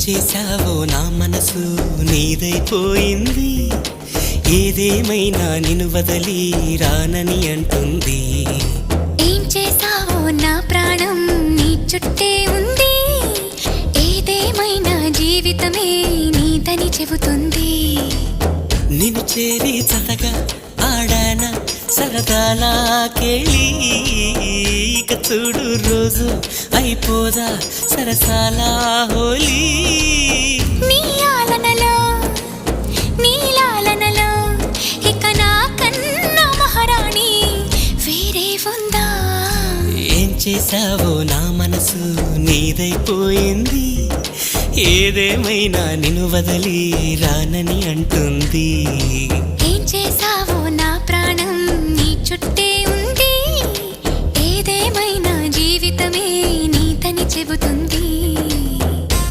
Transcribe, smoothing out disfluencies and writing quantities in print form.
చేశావో నా మనసు నీదైపోయింది, ఏదేమైనా నిన్ను వదలి రానని అంటుంది. ఏం చేశావో నా ప్రాణం నీ చుట్టే ఉంది, ఏదేమైనా జీవితమే నీదని చెబుతుంది. నిన్ను చేరి చతగా ఆడాన సరదాలా కేళి, ఇక చూడు రోజు అయిపోదా సరసాల హోలీ. నీ ఆలనలో నీ లాలనలో ఇక నా కన్నా మహారాణి వేరే ఉందా? ఏం చేశావో నా మనసు నీదైపోయింది, ఏదేమైనా నిన్ను వదలి రానని అంటుంది. ఏం చేశావో నా ప్రాణం నీ చుట్టే ఉంది, ఏదేమైనా జీవితమే నీదని చెబుతుంది.